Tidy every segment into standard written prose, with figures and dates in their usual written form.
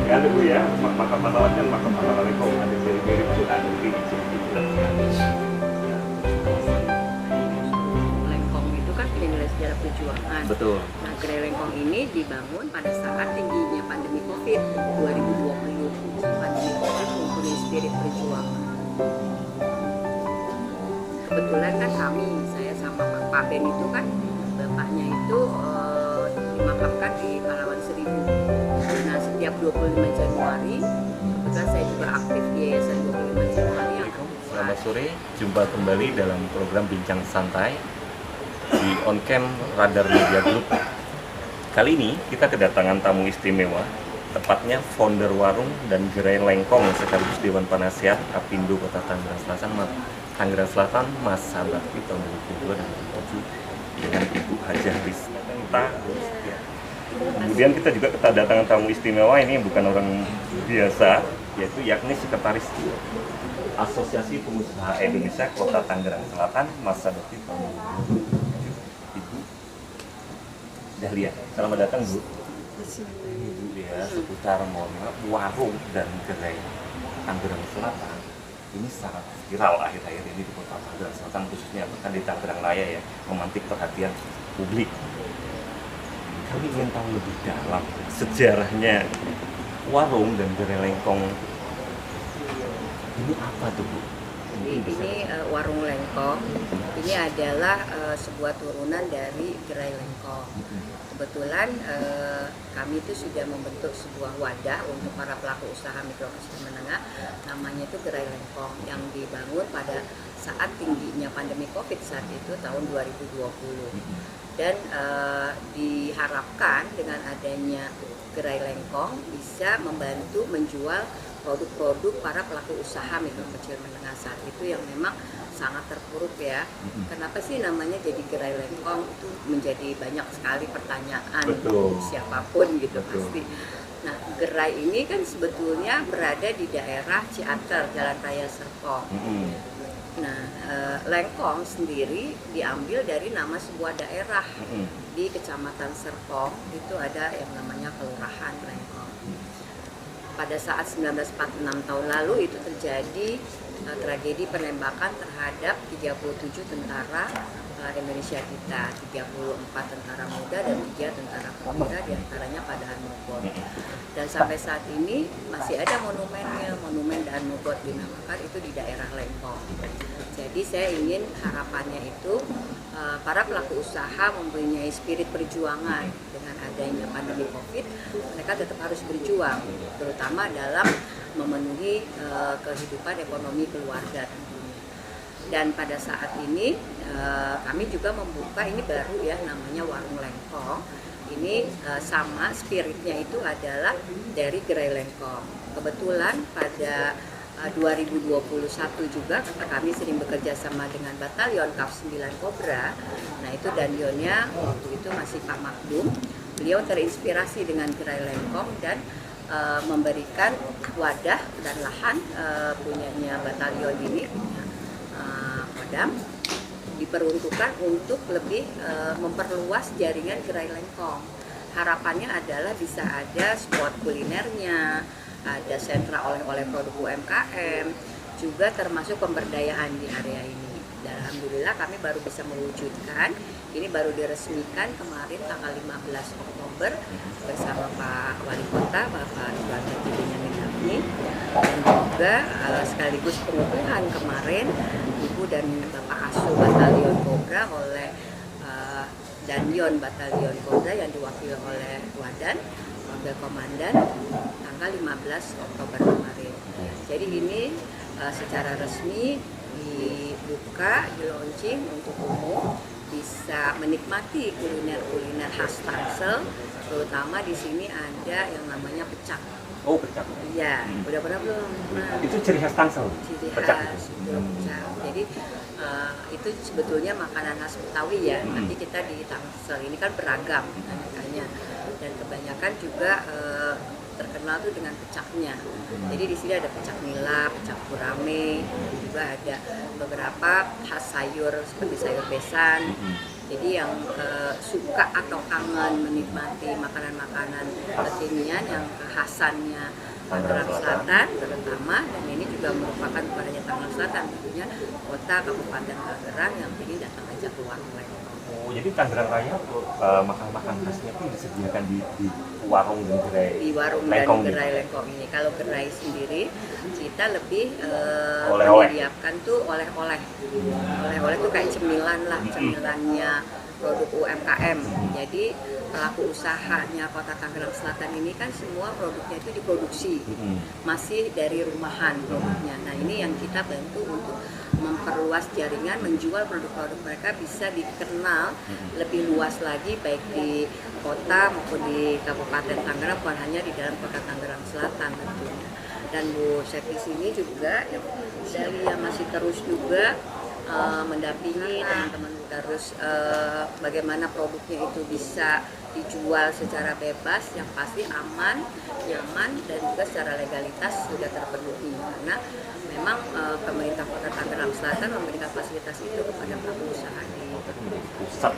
Ada Bu ya, makam pahlawan dan makam pahlawan Lengkong ada mirip-mirip tuh, ada di jelas sekali. Lengkong itu kan peninggalan sejarah perjuangan. Betul. Nah, Gerai Lengkong ini dibangun pada saat tingginya pandemi COVID 2020. Pandemi COVID mempunyai spirit perjuangan. Kebetulan kan saya sama Pak Ben itu kan bapaknya itu dimakamkan di Pahlawan Seribu. Nah, setiap 25 Januari kebetulan saya juga aktif di Yayasan 25 Januari yang Selamat sore, jumpa kembali dalam program Bincang Santai di On Cam Radar Media Group. Kali ini kita kedatangan tamu istimewa, tepatnya founder warung dan gerai Lengkong sekaligus Dewan Panasihat Apindo Kota Tangerang Selatan, Mas Sabakti tahun 2002 dan 2007 dengan Ibu Hajah Rista. Kemudian kita juga kedatangan tamu istimewa, ini bukan orang biasa, yakni Sekretaris Asosiasi Pengusaha Indonesia Kota Tangerang Selatan, Mas Sabakti tahun 2007. Ibu Dahlia, selamat datang Bu. Ini Bu ya, seputar warung dan gerai Tangerang Selatan ini sangat viral akhir-akhir ini di Kota Tangerang Selatan, khususnya bahkan di Tangerang Raya ya, memantik perhatian publik. Kami ingin tahu lebih dalam sejarahnya warung dan gerai Lengkong ini apa tuh Bu? ini warung Lengkong ini adalah sebuah turunan dari Gerai Lengkong. Kebetulan kami itu sudah membentuk sebuah wadah untuk para pelaku usaha mikro kecil menengah, namanya itu Gerai Lengkong, yang dibangun pada saat tingginya pandemi COVID saat itu tahun 2020. Dan diharapkan dengan adanya Gerai Lengkong bisa membantu menjual produk-produk para pelaku usaha mikro kecil menengah saat itu yang memang sangat terpuruk ya. Kenapa sih namanya jadi Gerai Lengkong? Itu menjadi banyak sekali pertanyaan. Betul. Siapapun gitu. Betul. Pasti. Nah, gerai ini kan sebetulnya berada di daerah Ciater, Jalan Raya Serpong. Nah, Lengkong sendiri diambil dari nama sebuah daerah di Kecamatan Serpong. Itu ada yang namanya Kelurahan Lengkong. Pada saat 1946 tahun lalu itu terjadi tragedi penembakan terhadap 37 tentara Indonesia kita, 34 tentara muda dan 3 tentara perwira, diantaranya pada Daan Mogot. Dan sampai saat ini masih ada monumennya, monumen Daan Mogot dinamakan itu di daerah Lengkong. Jadi saya ingin harapannya itu para pelaku usaha mempunyai spirit perjuangan. Dengan adanya pandemi COVID, mereka tetap harus berjuang, terutama dalam memenuhi kehidupan ekonomi keluarga tentunya. Dan pada saat ini kami juga membuka, ini baru ya, namanya Warung Lengkong. Ini sama spiritnya itu adalah dari Gerai Lengkong. Kebetulan pada 2021 juga kami sering bekerja sama dengan Batalion KAF 9 Kobra. Nah itu danionnya waktu itu masih Pak Makdum. Beliau terinspirasi dengan Gerai Lengkong dan memberikan wadah dan lahan punyanya Batalion ini, Kodam, diperuntukkan untuk lebih memperluas jaringan Gerai Lengkong. Harapannya adalah bisa ada spot kulinernya, ada sentra oleh-oleh produk UMKM, juga termasuk pemberdayaan di area ini. Dan alhamdulillah kami baru bisa mewujudkan, ini baru diresmikan kemarin tanggal 15 Oktober bersama Pak Wali Kota, Bapak Iwan Haji Benyamin Dafni, dan juga sekaligus pengukuhan kemarin Ibu dan Bapak Asuh Batalion Kobra oleh Danyon Batalion Kobra yang diwakili oleh Wadan, Wakil Komandan, tanggal 15 Oktober kemarin. Jadi ini secara resmi dibuka, di launching untuk umum bisa menikmati kuliner-kuliner khas Tangsel, terutama di sini ada yang namanya pecak. Oh, pecak. Iya, udah pernah belum? Nah, Itu ciri khas Tangsel. ciri Pecak khas itu. pecak. Jadi itu sebetulnya makanan khas Betawi ya. Nanti kita di Tangsel ini kan beragam aneka-anekanya, dan kebanyakan juga terkenal tuh dengan pecaknya. Jadi di sini ada pecak nila, pecak gurame, juga ada beberapa khas sayur seperti sayur besan. Jadi yang suka atau kangen menikmati makanan-makanan kekinian yang kekhasannya Tangerang Selatan terutama, dan ini juga merupakan bukan hanya Tangerang Selatan, tentunya kota Kabupaten Tangerang yang ini datang aja ke warung lengkong. Oh, jadi Tangerang Raya makan-makan khasnya pun disediakan di warung dan gerai Di warung lengkong dan gerai gitu? lengkong ini. Kalau gerai sendiri kita lebih Oleh-oleh. menyediakan tuh oleh-oleh. Oleh-oleh tuh kayak cemilan lah, cemilannya produk UMKM. Jadi pelaku usahanya Kota Tangerang Selatan ini kan semua produknya itu diproduksi, masih dari rumahan produknya. Nah ini yang kita bantu untuk memperluas jaringan, menjual produk-produk mereka bisa dikenal lebih luas lagi, baik di kota maupun di Kabupaten Tangerang, bukan hanya di dalam Kota Tangerang Selatan tentunya. Dan Bu Sekti sini juga yang saya masih terus juga mendampingi teman-teman terus bagaimana produknya itu bisa dijual secara bebas, yang pasti aman, nyaman, dan juga secara legalitas sudah terpenuhi, karena memang pemerintah Kota Tangerang Selatan memberikan fasilitas itu kepada pelaku usaha di Pusat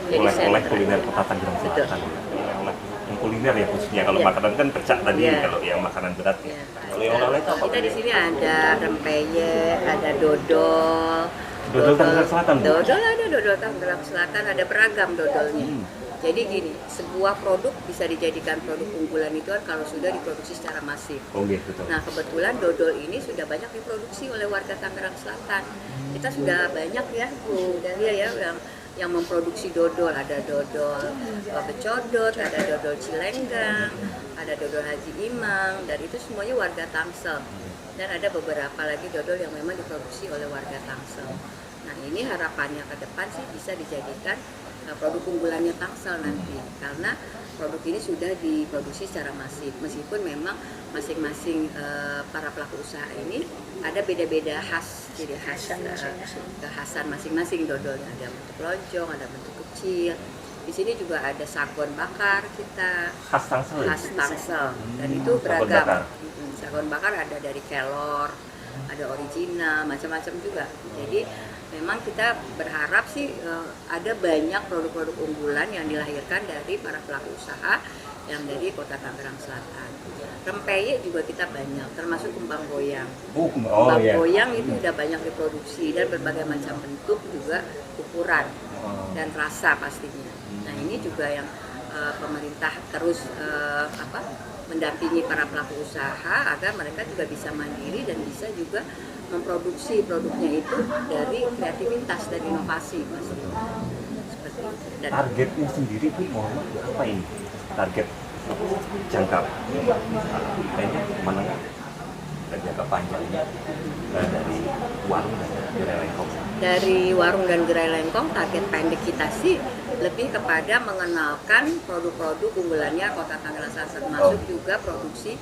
Jadi oleh-oleh center. kuliner Kota Tangerang Betul. Selatan. Oleh-oleh yang kuliner ya khususnya, kalau Iya. makanan kan pecah tadi, Iya. kalau yang makanan berat ya. Ya. Kalau yang oleh-oleh itu apa? Kita di sini ada rempeyek, ada dodol. Dodol Tangerang Selatan, Bu? Dodol ada dodol Tangerang Selatan, ada beragam dodolnya. Jadi gini, sebuah produk bisa dijadikan produk unggulan itu kan kalau sudah diproduksi secara masif. Oh iya, betul. Nah kebetulan dodol ini sudah banyak diproduksi oleh warga Tangerang Selatan. Kita sudah banyak ya Bu Dahlia ya yang memproduksi dodol. Ada dodol Becodot, ada dodol Cilenggang, ada dodol Haji Imang, dan itu semuanya warga Tangsel. Dan ada beberapa lagi dodol yang memang diproduksi oleh warga Tangsel. Nah ini harapannya ke depan sih bisa dijadikan produk unggulannya Tangsel nanti, karena produk ini sudah diproduksi secara masif, meskipun memang masing-masing para pelaku usaha ini ada beda-beda khas, ciri khas kekhasan masing-masing dodolnya. Ada bentuk lonjong, ada bentuk kecil. Di sini juga ada sagon bakar kita, Khas Tangsel ya? khas Tangsel, dan itu sagon beragam. bakar. Sagon bakar ada dari kelor, ada original, macam-macam juga. Jadi memang kita berharap sih ada banyak produk-produk unggulan yang dilahirkan dari para pelaku usaha yang dari Kota Tangerang Selatan. Rempeyek juga kita banyak, termasuk kembang goyang. Kembang iya. goyang itu udah banyak diproduksi dan berbagai macam bentuk juga, ukuran dan rasa pastinya. Nah ini juga yang pemerintah terus mendampingi para pelaku usaha agar mereka juga bisa mandiri dan bisa juga memproduksi produknya itu dari kreativitas dan inovasi, Mas. Seperti itu. Dan Targetnya sendiri Bu Muhammad apa ini? Target jangka pendek, menengah, dan jangka panjangnya dari warung dan gerai lengkong. dari warung dan gerai lengkong, target pendek kita sih lebih kepada mengenalkan produk-produk unggulannya Kota Tangerang Selatan, termasuk juga produksi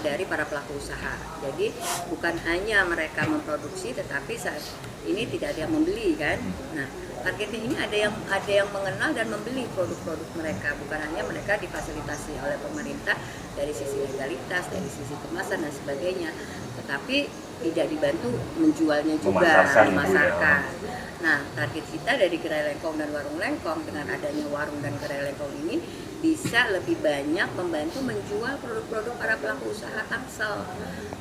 dari para pelaku usaha. Jadi bukan hanya mereka memproduksi, tetapi saat ini tidak ada yang membeli kan. Nah targetnya ini ada yang mengenal dan membeli produk-produk mereka, bukan hanya mereka difasilitasi oleh pemerintah dari sisi legalitas, dari sisi kemasan dan sebagainya, tetapi tidak dibantu menjualnya juga, memasarkan. Nah, target kita dari gerai lengkong dan warung lengkong, dengan adanya warung dan gerai lengkong ini bisa lebih banyak membantu menjual produk-produk para pelaku usaha Tangsel.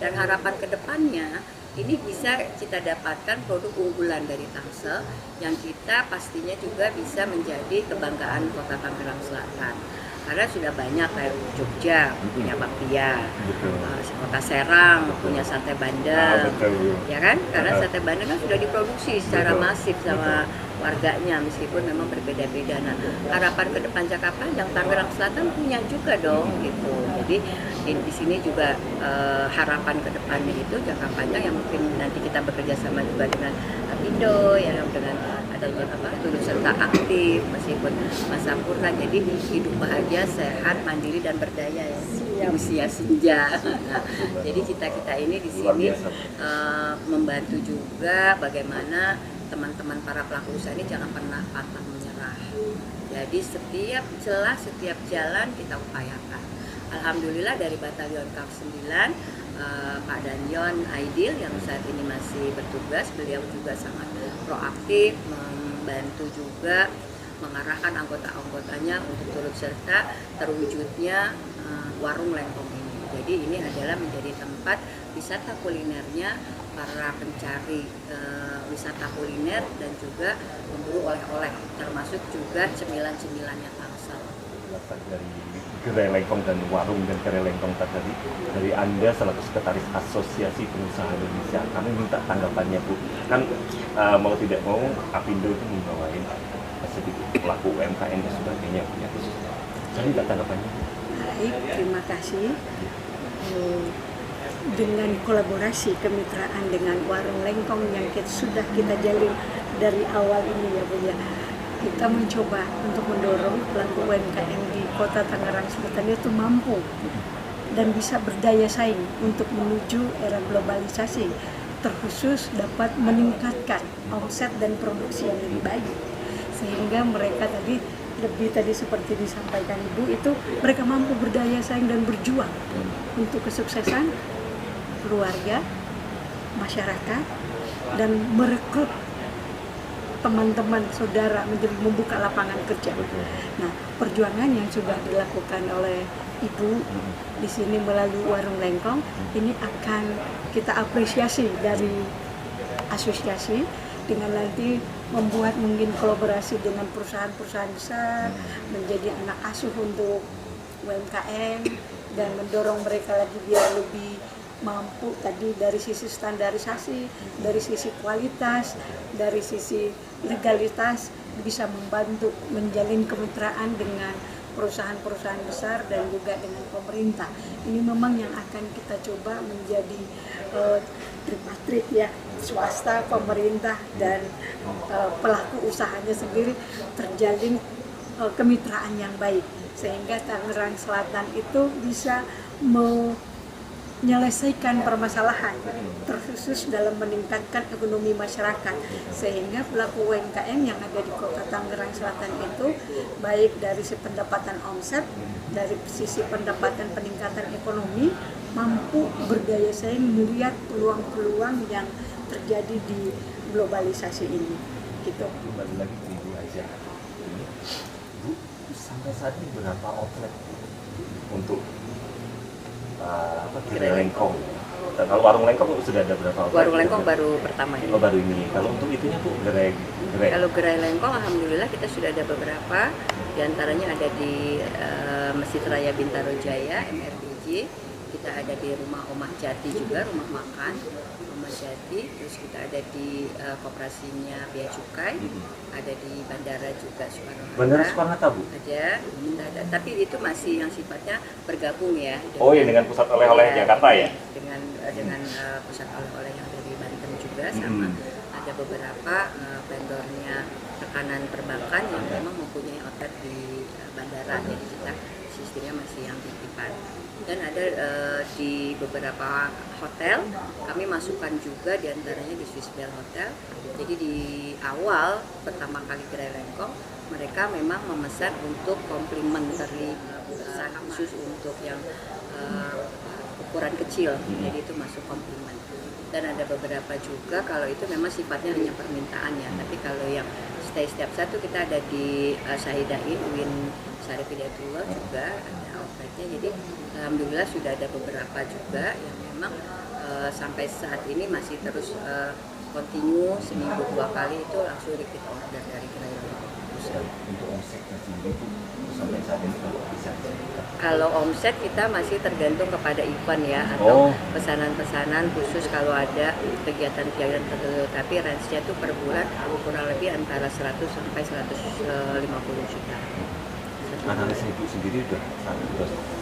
Dan harapan kedepannya ini bisa kita dapatkan produk unggulan dari Tangsel yang kita pastinya juga bisa menjadi kebanggaan Kota Tangerang Selatan. Karena sudah banyak kayak Jogja punya bakpia, Kota Serang punya sate bandeng, ya kan? Karena sate bandeng kan sudah diproduksi secara masif sama warganya, meskipun memang berbeda-beda. Nah, harapan ke depan jangka panjang Tangerang Selatan punya juga dong, gitu. Jadi di sini juga harapan ke depannya itu jangka panjang yang mungkin nanti kita bekerja sama juga dengan Apindo, ya, dengan adanya turut serta aktif meskipun masa purna, jadi hidup bahagia, sehat, mandiri dan berdaya ya di usia senja. Nah, jadi cita-cita ini di sini membantu juga bagaimana teman-teman para pelaku usaha ini jangan pernah pantang menyerah. Jadi setiap celah, setiap jalan kita upayakan. Alhamdulillah dari Batalion KAF 9, Pak Danyon Aidil yang saat ini masih bertugas, beliau juga sangat proaktif membantu juga mengarahkan anggota-anggotanya untuk turut serta terwujudnya warung lengkong ini. Jadi ini adalah menjadi tempat wisata kulinernya para pencari wisata kuliner dan juga memburu oleh-oleh, termasuk juga cemilan-cemilannya Tangsel. Dari gerai lengkong dan warung dan gerai lengkong tadi, dari Anda selaku Sekretaris Asosiasi Pengusaha Indonesia, kami minta tanggapannya Bu. Kan mau tidak mau Apindo itu membawain sedikit pelaku UMKM dan sebagainya punya khusus. Saya minta tanggapannya. Baik, terima kasih. Dengan kolaborasi kemitraan dengan warung lengkong yang sudah kita jalin dari awal ini ya Bu ya, kita mencoba untuk mendorong pelaku UMKM di Kota Tangerang Selatan itu mampu dan bisa berdaya saing untuk menuju era globalisasi, terkhusus dapat meningkatkan omset dan produksi yang lebih baik, sehingga mereka tadi seperti disampaikan Ibu, itu mereka mampu berdaya saing dan berjuang untuk kesuksesan keluarga, masyarakat, dan merekrut teman-teman saudara menjadi membuka lapangan kerja. Nah, perjuangan yang sudah dilakukan oleh Ibu di sini melalui warung lengkong ini akan kita apresiasi dari asosiasi dengan nanti membuat mungkin kolaborasi dengan perusahaan-perusahaan besar, menjadi anak asuh untuk UMKM dan mendorong mereka lagi biar lebih mampu tadi dari sisi standarisasi, dari sisi kualitas, dari sisi legalitas, bisa membantu menjalin kemitraan dengan perusahaan-perusahaan besar dan juga dengan pemerintah. Ini memang yang akan kita coba menjadi tripartit ya, swasta, pemerintah, dan pelaku usahanya sendiri terjalin kemitraan yang baik, sehingga Tangerang Selatan itu bisa menyelesaikan permasalahan terkhusus dalam meningkatkan ekonomi masyarakat, sehingga pelaku UMKM yang ada di Kota Tangerang Selatan itu baik dari sisi pendapatan omset, dari sisi pendapatan peningkatan ekonomi, mampu berdaya saing melihat peluang-peluang yang terjadi di globalisasi ini. Gitu. Kembali lagi ke Ibu aja. Bu, sampai saat ini berapa outlet untuk gerai lengkong? Dan kalau warung lengkong sudah ada berapa outlet? Warung lengkong baru pertama ini. Oh, baru ini. Kalau untuk itunya Bu, gerai. Kalau gerai lengkong, alhamdulillah kita sudah ada beberapa. Di antaranya ada di Masjid Raya Bintaro Jaya (MRBJ). Kita ada di Rumah Omah Jati juga, rumah makan Omah Jati. Terus kita ada di koperasinya Bea Cukai. Ada di Bandara juga Soekarno-Hatta. Bandara Soekarno-Hatta Bu? Ada. Kita ada. Tapi itu masih yang sifatnya bergabung ya. Oh ya, dengan pusat oleh-oleh Jakarta ya? Dengan pusat oleh-oleh yang dari Banten juga sama. Ada beberapa vendornya tekanan perbankan yang memang mempunyai outlet di bandara, jadi kita sistemnya masih yang titipan. Dan ada di beberapa hotel kami masukkan juga, diantaranya di Swiss Bell Hotel. Jadi di awal pertama kali gerai lengkong mereka memang memesan untuk complimentary khusus untuk yang ukuran kecil, jadi itu masuk komplimen. Dan ada beberapa juga kalau itu memang sifatnya hanya permintaan ya, tapi kalau yang stay setiap satu kita ada di Sahidain Win Sarif Hidayatullah juga ada outletnya. Jadi alhamdulillah sudah ada beberapa juga yang memang sampai saat ini masih terus continue seminggu 2 kali itu langsung repeat order dari gerai lengkong. Untuk omsetnya sendiri Bu, sampai saat ini kalau bisa diceritakan. Kalau omset kita masih tergantung kepada event ya, atau pesanan-pesanan khusus kalau ada kegiatan-kegiatan tertentu, tapi range-nya itu per bulan kurang lebih antara 100 sampai 150 juta. Analisa Ibu sendiri sudah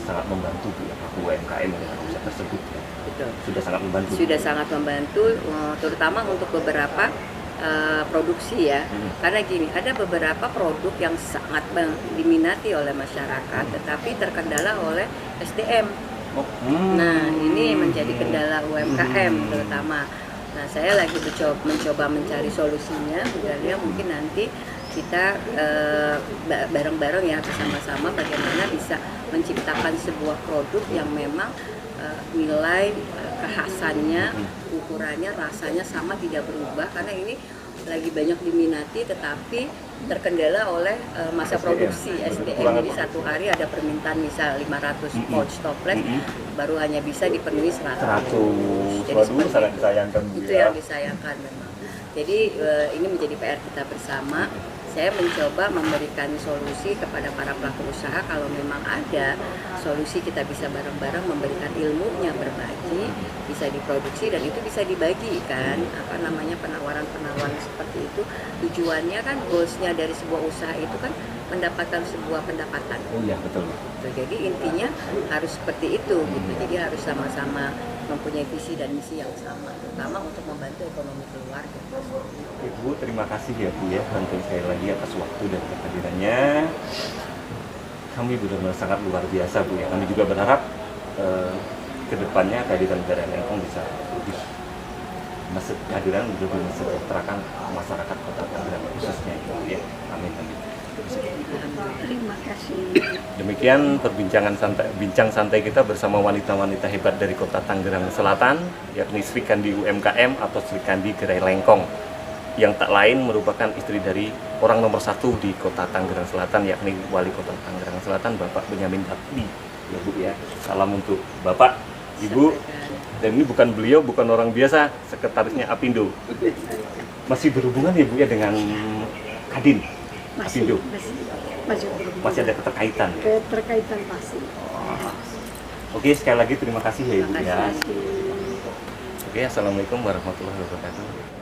sangat membantu Bu ya, UMKM dengan omset tersebut ya. Betul. Sudah sangat membantu. Sudah sangat membantu, terutama untuk beberapa produksi ya. Karena gini, ada beberapa produk yang sangat diminati oleh masyarakat, tetapi terkendala oleh SDM. Nah, ini menjadi kendala UMKM terutama. Nah, saya lagi mencoba mencari solusinya, sebenarnya mungkin nanti kita bareng-bareng ya, bersama-sama bagaimana bisa menciptakan sebuah produk yang memang nilai kekhasannya, ukurannya, rasanya sama, tidak berubah, karena ini lagi banyak diminati, tetapi terkendala oleh masa SDM. produksi SDM. Kurang Jadi apa? satu hari ada permintaan misal 500 pouch toples, baru hanya bisa dipenuhi 100. 100. Jadi Waduh, seperti sangat itu. disayangkan, Bu, Itu ya. yang disayangkan memang. Jadi ini menjadi PR kita bersama. Saya mencoba memberikan solusi kepada para pelaku usaha. Kalau memang ada solusi, kita bisa bareng-bareng memberikan ilmunya, berbagi, bisa diproduksi dan itu bisa dibagikan. Apa namanya, penawaran-penawaran seperti itu. Tujuannya kan, goalsnya dari sebuah usaha itu kan mendapatkan sebuah pendapatan. Oh iya, betul. Gitu. Jadi intinya harus seperti itu gitu. Jadi harus sama-sama mempunyai visi dan misi yang sama, terutama untuk membantu ekonomi keluarga. Ibu, terima kasih ya Bu ya, untuk sekali lagi atas waktu dan kehadirannya. Kami benar-benar sangat luar biasa Bu ya. Kami juga berharap ke depannya kehadiran Gerai Lengkong bisa lebih kehadiran lebih mensejahterakan masyarakat Kota Tangerang khususnya Bu ya. Amin amin. Terima kasih. Demikian perbincangan bincang santai kita bersama wanita-wanita hebat dari Kota Tangerang Selatan, yakni Sri Kandi UMKM atau Sri Kandi Gerai Lengkong, yang tak lain merupakan istri dari orang nomor 1 di Kota Tangerang Selatan, yakni Wali Kota Tangerang Selatan, Bapak Benyamin Bakti. Ya Bu ya, salam untuk Bapak, Ibu. Dan ini bukan beliau, bukan orang biasa, sekretarisnya Apindo. Masih berhubungan ya Bu ya dengan Kadin Apindo. Masih ada keterkaitan ya? Keterkaitan pasti. Oke, sekali lagi terima kasih ya Ibu Terima ya. kasih. Oke, assalamualaikum warahmatullahi wabarakatuh.